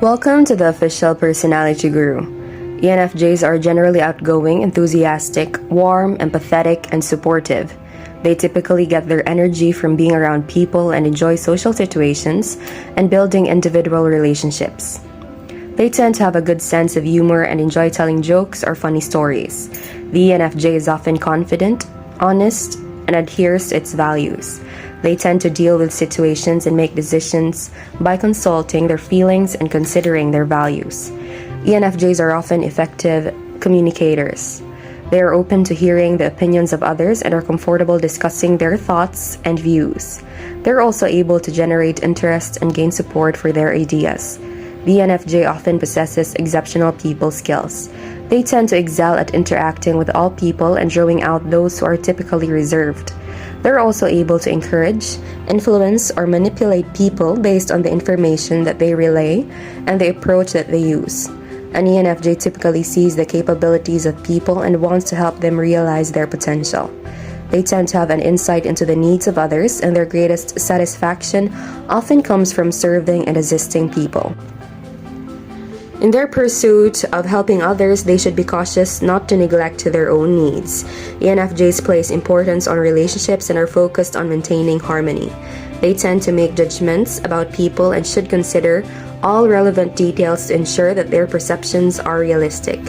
Welcome to the Official Personality Guru. ENFJs are generally outgoing, enthusiastic, warm, empathetic, and supportive. They typically get their energy from being around people and enjoy social situations and building individual relationships. They tend to have a good sense of humor and enjoy telling jokes or funny stories. The ENFJ is often confident, honest, and adheres to its values. They tend to deal with situations and make decisions by consulting their feelings and considering their values. ENFJs are often effective communicators. They are open to hearing the opinions of others and are comfortable discussing their thoughts and views. They're also able to generate interest and gain support for their ideas. The ENFJ often possesses exceptional people skills. They tend to excel at interacting with all people and drawing out those who are typically reserved. They're also able to encourage, influence, or manipulate people based on the information that they relay and the approach that they use. An ENFJ typically sees the capabilities of people and wants to help them realize their potential. They tend to have an insight into the needs of others, and their greatest satisfaction often comes from serving and assisting people. In their pursuit of helping others, they should be cautious not to neglect their own needs. ENFJs place importance on relationships and are focused on maintaining harmony. They tend to make judgments about people and should consider all relevant details to ensure that their perceptions are realistic.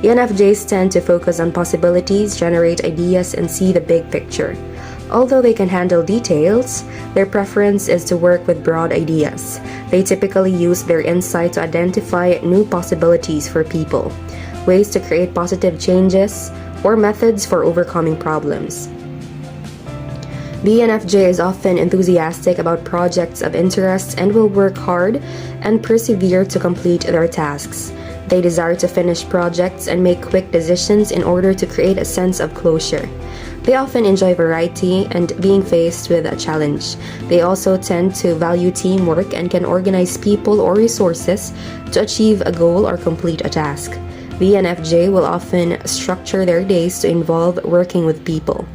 ENFJs tend to focus on possibilities, generate ideas, and see the big picture. Although they can handle details, their preference is to work with broad ideas. They typically use their insight to identify new possibilities for people, ways to create positive changes, or methods for overcoming problems. The ENFJ is often enthusiastic about projects of interest and will work hard and persevere to complete their tasks. They desire to finish projects and make quick decisions in order to create a sense of closure. They often enjoy variety and being faced with a challenge. They also tend to value teamwork and can organize people or resources to achieve a goal or complete a task. The ENFJ will often structure their days to involve working with people.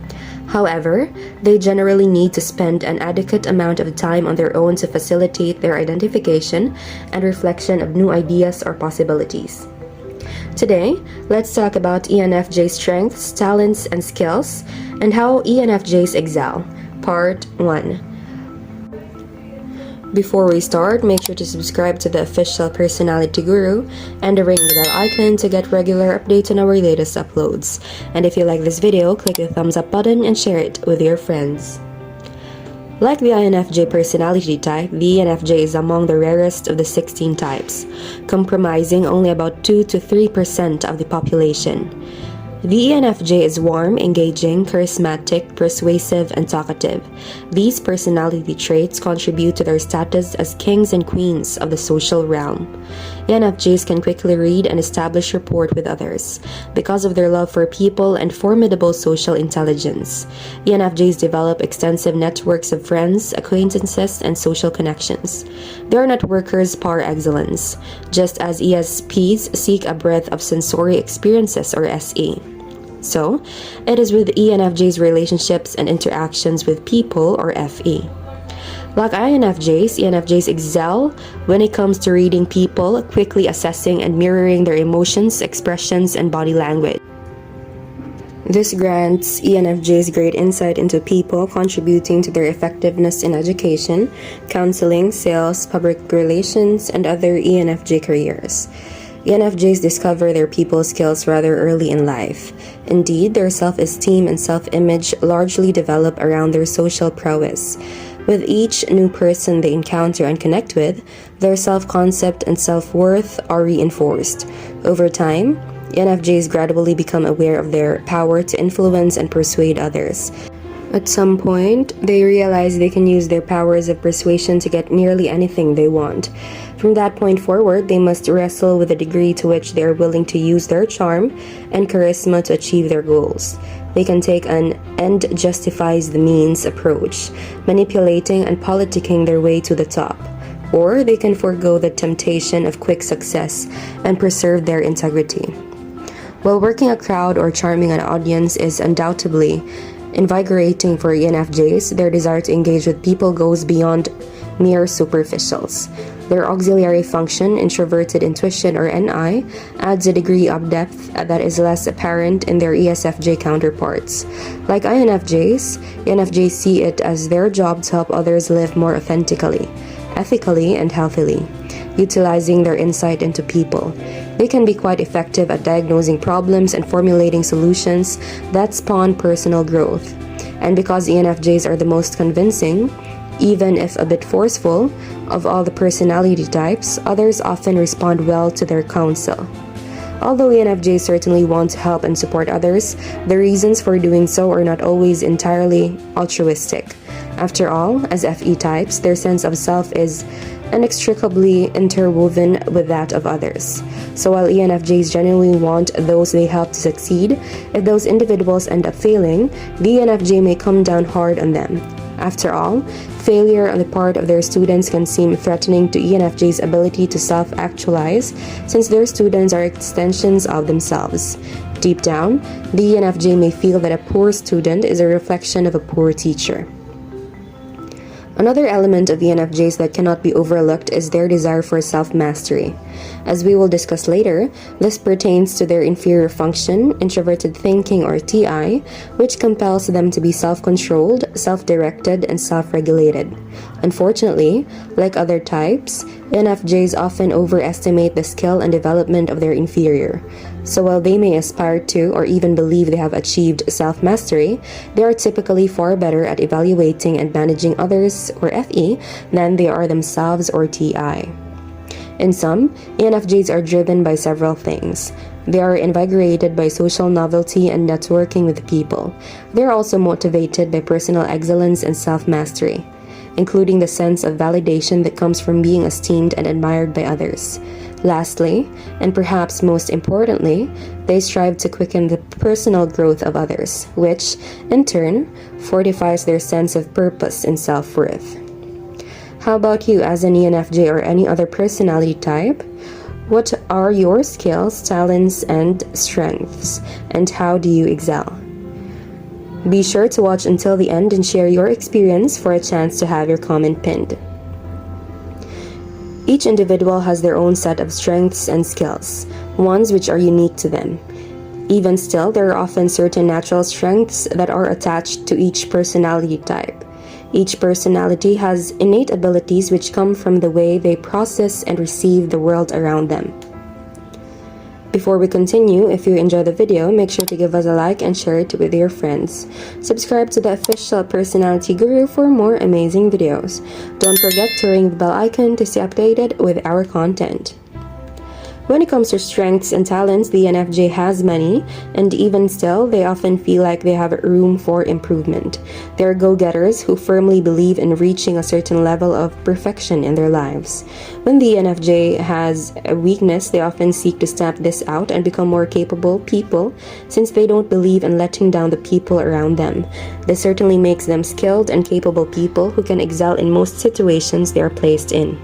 However, they generally need to spend an adequate amount of time on their own to facilitate their identification and reflection of new ideas or possibilities. Today, let's talk about ENFJ strengths, talents, and skills, and how ENFJs excel. Part 1. Before we start, make sure to subscribe to the Official Personality Guru and ring the bell icon to get regular updates on our latest uploads. And if you like this video, click the thumbs up button and share it with your friends. Like the INFJ personality type, the ENFJ is among the rarest of the 16 types, comprising only about 2 to 3% of the population. The ENFJ is warm, engaging, charismatic, persuasive, and talkative. These personality traits contribute to their status as kings and queens of the social realm. ENFJs can quickly read and establish rapport with others because of their love for people and formidable social intelligence. ENFJs develop extensive networks of friends, acquaintances, and social connections. They are networkers par excellence, just as ESPs seek a breadth of sensory experiences or SE. So, it is with ENFJs' relationships and interactions with people or FE. Like INFJs, ENFJs excel when it comes to reading people, quickly assessing and mirroring their emotions, expressions, and body language. This grants ENFJs great insight into people, contributing to their effectiveness in education, counseling, sales, public relations, and other ENFJ careers. ENFJs discover their people skills rather early in life. Indeed, their self-esteem and self-image largely develop around their social prowess. With each new person they encounter and connect with, their self-concept and self-worth are reinforced. Over time, ENFJs gradually become aware of their power to influence and persuade others. At some point, they realize they can use their powers of persuasion to get nearly anything they want. From that point forward, they must wrestle with the degree to which they are willing to use their charm and charisma to achieve their goals. They can take an end justifies the means approach, manipulating and politicking their way to the top. Or they can forego the temptation of quick success and preserve their integrity. While working a crowd or charming an audience is undoubtedly invigorating for ENFJs, their desire to engage with people goes beyond mere superficials. Their auxiliary function, introverted intuition or NI, adds a degree of depth that is less apparent in their ESFJ counterparts. Like INFJs, ENFJs see it as their job to help others live more authentically, ethically, and healthily, utilizing their insight into people. They can be quite effective at diagnosing problems and formulating solutions that spawn personal growth. And because ENFJs are the most convincing, even if a bit forceful, of all the personality types, others often respond well to their counsel. Although ENFJs certainly want to help and support others, the reasons for doing so are not always entirely altruistic. After all, as FE types, their sense of self is inextricably interwoven with that of others. So while ENFJs genuinely want those they help to succeed, if those individuals end up failing, the ENFJ may come down hard on them. After all, failure on the part of their students can seem threatening to ENFJ's ability to self-actualize, since their students are extensions of themselves. Deep down, the ENFJ may feel that a poor student is a reflection of a poor teacher. Another element of ENFJs that cannot be overlooked is their desire for self-mastery. As we will discuss later, this pertains to their inferior function, introverted thinking or TI, which compels them to be self-controlled, self-directed, and self-regulated. Unfortunately, like other types, ENFJs often overestimate the skill and development of their inferior. So while they may aspire to or even believe they have achieved self-mastery, they are typically far better at evaluating and managing others, or FE, than they are themselves, or TI. In sum, ENFJs are driven by several things. They are invigorated by social novelty and networking with people. They are also motivated by personal excellence and self-mastery, including the sense of validation that comes from being esteemed and admired by others. Lastly, and perhaps most importantly, they strive to quicken the personal growth of others, which, in turn, fortifies their sense of purpose and self-worth. How about you as an ENFJ or any other personality type? What are your skills, talents, and strengths, and how do you excel? Be sure to watch until the end and share your experience for a chance to have your comment pinned. Each individual has their own set of strengths and skills, ones which are unique to them. Even still, there are often certain natural strengths that are attached to each personality type. Each personality has innate abilities which come from the way they process and receive the world around them. Before we continue, if you enjoy the video, make sure to give us a like and share it with your friends. Subscribe to the Official Personality Guru for more amazing videos. Don't forget to ring the bell icon to stay updated with our content. When it comes to strengths and talents, the ENFJ has many, and even still, they often feel like they have room for improvement. They are go-getters who firmly believe in reaching a certain level of perfection in their lives. When the ENFJ has a weakness, they often seek to stamp this out and become more capable people, since they don't believe in letting down the people around them. This certainly makes them skilled and capable people who can excel in most situations they are placed in.